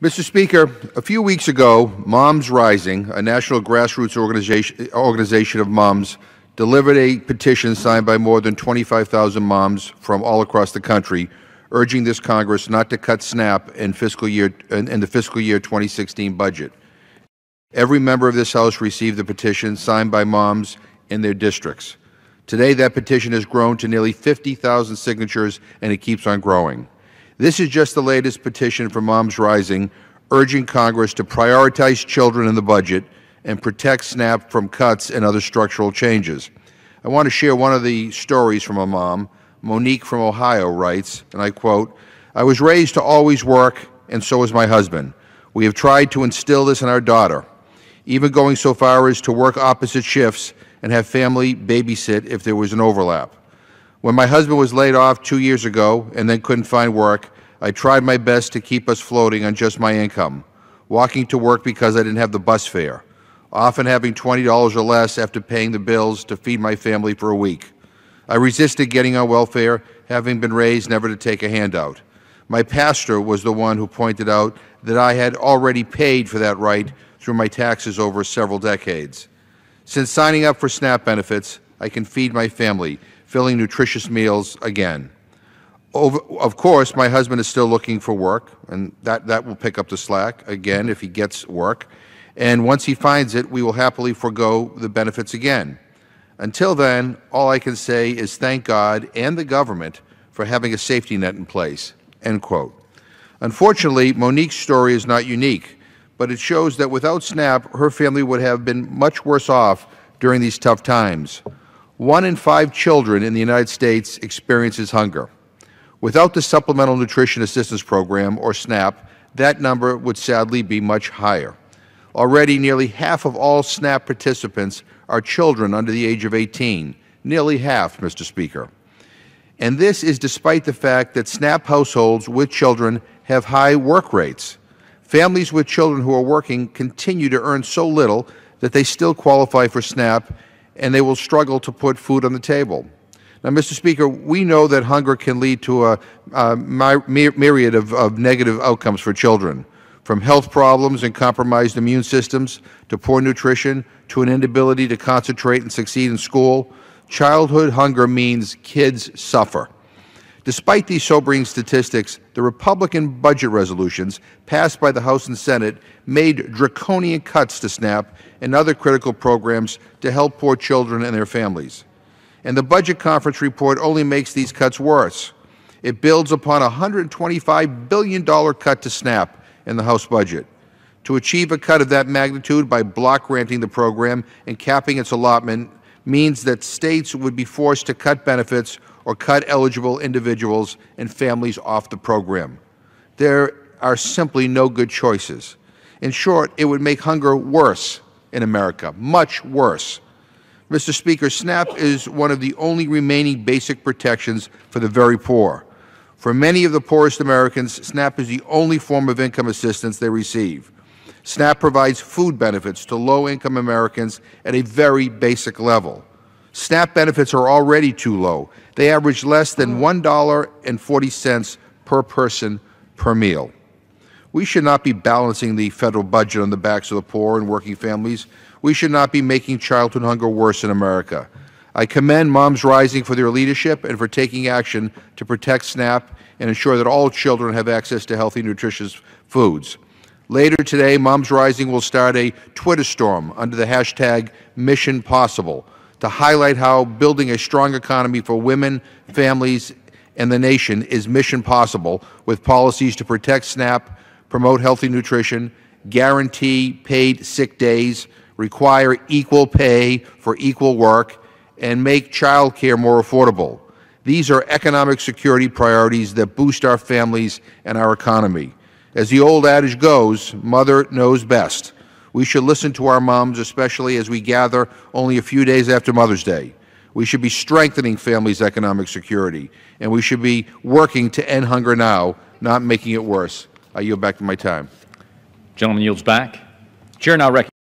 Mr. Speaker, a few weeks ago, MomsRising, a national grassroots organization of moms, delivered a petition signed by more than 25,000 moms from all across the country, urging this Congress not to cut SNAP in the fiscal year 2016 budget. Every member of this House received the petition signed by moms in their districts. Today, that petition has grown to nearly 50,000 signatures, and it keeps on growing. This is just the latest petition from MomsRising, urging Congress to prioritize children in the budget and protect SNAP from cuts and other structural changes. I want to share one of the stories from a mom. Monique from Ohio writes, and I quote, "I was raised to always work, and so was my husband. We have tried to instill this in our daughter, even going so far as to work opposite shifts and have family babysit if there was an overlap. When my husband was laid off 2 years ago and then couldn't find work, I tried my best to keep us floating on just my income, walking to work because I didn't have the bus fare, often having $20 or less after paying the bills to feed my family for a week. I resisted getting on welfare, having been raised never to take a handout. My pastor was the one who pointed out that I had already paid for that right through my taxes over several decades. Since signing up for SNAP benefits, I can feed my family, filling nutritious meals again. Of course, my husband is still looking for work, and that will pick up the slack again if he gets work. And once he finds it, we will happily forego the benefits again. Until then, all I can say is thank God and the government for having a safety net in place." End quote. Unfortunately, Monique's story is not unique, but it shows that without SNAP, her family would have been much worse off during these tough times. 1 in 5 children in the United States experiences hunger. Without the Supplemental Nutrition Assistance Program, or SNAP, that number would sadly be much higher. Already, nearly half of all SNAP participants are children under the age of 18, nearly half, Mr. Speaker. And this is despite the fact that SNAP households with children have high work rates. Families with children who are working continue to earn so little that they still qualify for SNAP, and they will struggle to put food on the table. Now, Mr. Speaker, we know that hunger can lead to a myriad of negative outcomes for children, from health problems and compromised immune systems to poor nutrition to an inability to concentrate and succeed in school. Childhood hunger means kids suffer. Despite these sobering statistics, the Republican budget resolutions passed by the House and Senate made draconian cuts to SNAP and other critical programs to help poor children and their families. And the Budget Conference report only makes these cuts worse. It builds upon a $125 billion cut to SNAP in the House budget. To achieve a cut of that magnitude by block granting the program and capping its allotment means that states would be forced to cut benefits or cut eligible individuals and families off the program. There are simply no good choices. In short, it would make hunger worse in America, much worse. Mr. Speaker, SNAP is one of the only remaining basic protections for the very poor. For many of the poorest Americans, SNAP is the only form of income assistance they receive. SNAP provides food benefits to low-income Americans at a very basic level. SNAP benefits are already too low. They average less than $1.40 per person per meal. We should not be balancing the federal budget on the backs of the poor and working families. We should not be making childhood hunger worse in America. I commend MomsRising for their leadership and for taking action to protect SNAP and ensure that all children have access to healthy, nutritious foods. Later today, MomsRising will start a Twitter storm under the hashtag #MissionPossible to highlight how building a strong economy for women, families, and the nation is mission possible with policies to protect SNAP, promote healthy nutrition, guarantee paid sick days, require equal pay for equal work, and make child care more affordable. These are economic security priorities that boost our families and our economy. As the old adage goes, mother knows best. We should listen to our moms, especially as we gather only a few days after Mother's Day. We should be strengthening families' economic security, and we should be working to end hunger now, not making it worse. I yield back to my time. Gentleman yields back. Chair now recognizes